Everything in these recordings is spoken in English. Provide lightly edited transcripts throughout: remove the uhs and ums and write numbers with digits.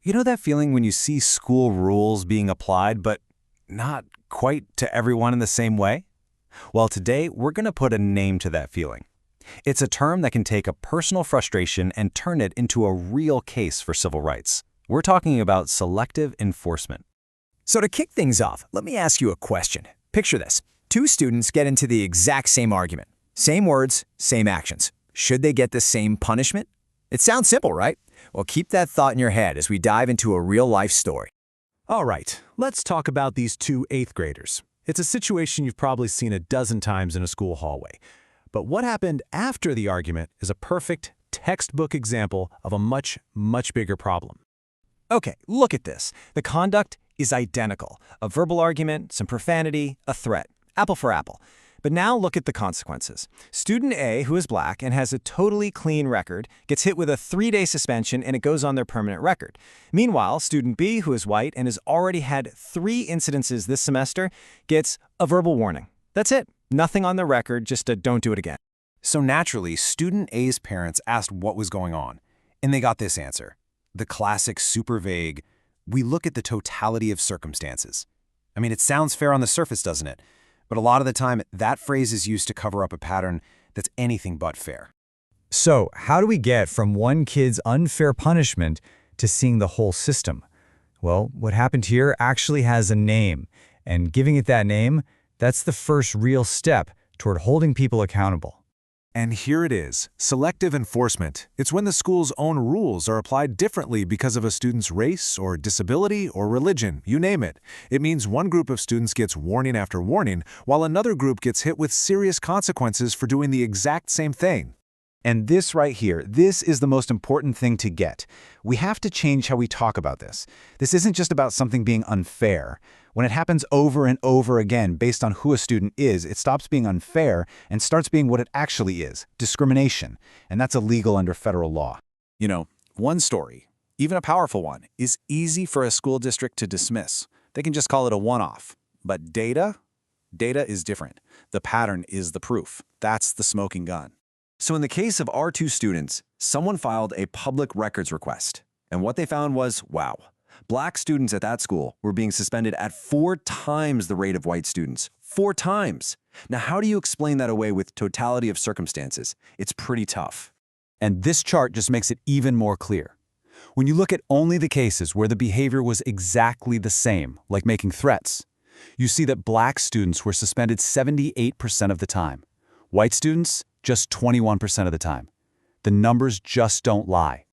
You know that feeling when you see school rules being applied, but not quite to everyone in the same way? Well, today we're going to put a name to that feeling. It's a term that can take a personal frustration and turn it into a real case for civil rights. We're talking about selective enforcement. So to kick things off, let me ask you a question. Picture this. Two students get into the exact same argument. Same words, same actions. Should they get the same punishment? It sounds simple, right? Well, keep that thought in your head as we dive into a real-life story. All right, let's talk about these two 8th graders. It's a situation you've probably seen a dozen times in a school hallway. But what happened after the argument is a perfect textbook example of a much, much bigger problem. Okay, look at this. The conduct is identical. A verbal argument, some profanity, a threat. Apple for apple. But now look at the consequences. Student A, who is black and has a totally clean record, gets hit with a 3-day suspension and it goes on their permanent record. Meanwhile, student B, who is white and has already had 3 incidences this semester, gets a verbal warning. That's it. Nothing on the record, just a don't do it again. So naturally, student A's parents asked what was going on, and they got this answer. The classic super vague, we look at the totality of circumstances. I mean, it sounds fair on the surface, doesn't it? But a lot of the time, that phrase is used to cover up a pattern that's anything but fair. So, how do we get from one kid's unfair punishment to seeing the whole system? Well, what happened here actually has a name, and giving it that name, that's the first real step toward holding people accountable. And here it is, selective enforcement. It's when the school's own rules are applied differently because of a student's race or disability or religion, you name it. It means one group of students gets warning after warning, while another group gets hit with serious consequences for doing the exact same thing. And this right here, this is the most important thing to get. We have to change how we talk about this. This isn't just about something being unfair. When it happens over and over again based on who a student is, it stops being unfair and starts being what it actually is, discrimination. And that's illegal under federal law. You know, one story, even a powerful one, is easy for a school district to dismiss. They can just call it a one-off. But data is different. The pattern is the proof. That's the smoking gun. So in the case of our 2 students, someone filed a public records request. And what they found was, wow, black students at that school were being suspended at 4 times the rate of white students. 4 times. Now, how do you explain that away with totality of circumstances? It's pretty tough. And this chart just makes it even more clear. When you look at only the cases where the behavior was exactly the same, like making threats, you see that black students were suspended 78% of the time. White students, just 21% of the time. The numbers just don't lie.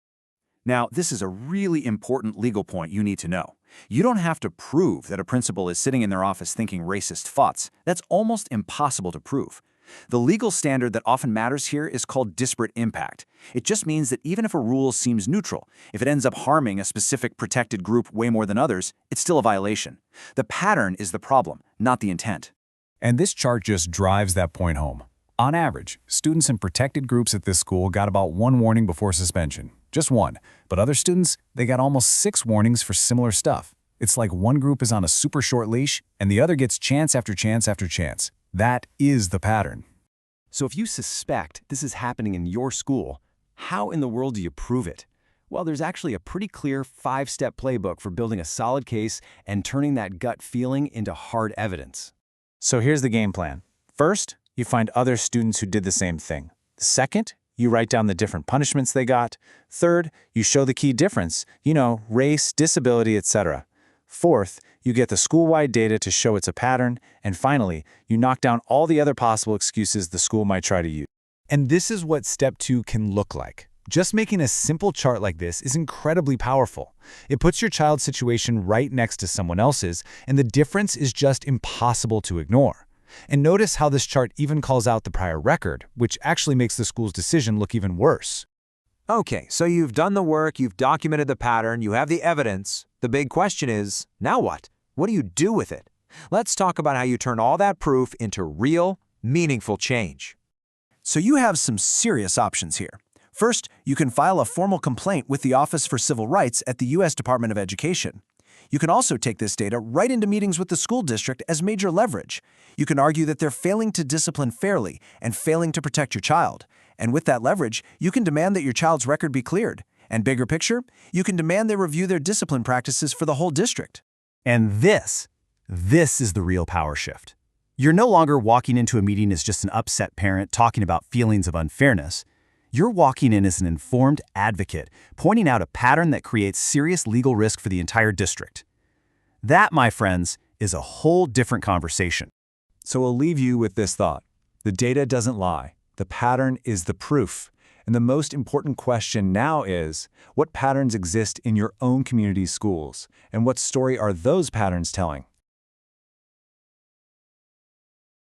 Now, this is a really important legal point you need to know. You don't have to prove that a principal is sitting in their office thinking racist thoughts. That's almost impossible to prove. The legal standard that often matters here is called disparate impact. It just means that even if a rule seems neutral, if it ends up harming a specific protected group way more than others, it's still a violation. The pattern is the problem, not the intent. And this chart just drives that point home. On average, students in protected groups at this school got about 1 warning before suspension. Just 1. But other students, they got almost 6 warnings for similar stuff. It's like one group is on a super short leash, and the other gets chance after chance after chance. That is the pattern. So if you suspect this is happening in your school, how in the world do you prove it? Well, there's actually a pretty clear 5-step playbook for building a solid case and turning that gut feeling into hard evidence. So here's the game plan. First, you find other students who did the same thing. Second, you write down the different punishments they got. Third, you show the key difference, race, disability, etc. Fourth, you get the school-wide data to show it's a pattern. And finally, you knock down all the other possible excuses the school might try to use. And this is what step 2 can look like. Just making a simple chart like this is incredibly powerful. It puts your child's situation right next to someone else's, and the difference is just impossible to ignore. And notice how this chart even calls out the prior record, which actually makes the school's decision look even worse. Okay, so you've done the work, you've documented the pattern, you have the evidence. The big question is, now what? What do you do with it? Let's talk about how you turn all that proof into real, meaningful change. So you have some serious options here. First, you can file a formal complaint with the Office for Civil Rights at the U.S. Department of Education. You can also take this data right into meetings with the school district as major leverage. You can argue that they're failing to discipline fairly and failing to protect your child. And with that leverage, you can demand that your child's record be cleared. And bigger picture, you can demand they review their discipline practices for the whole district. And this is the real power shift. You're no longer walking into a meeting as just an upset parent talking about feelings of unfairness. You're walking in as an informed advocate, pointing out a pattern that creates serious legal risk for the entire district. That, my friends, is a whole different conversation. So we'll leave you with this thought. The data doesn't lie. The pattern is the proof. And the most important question now is, what patterns exist in your own community's schools? And what story are those patterns telling?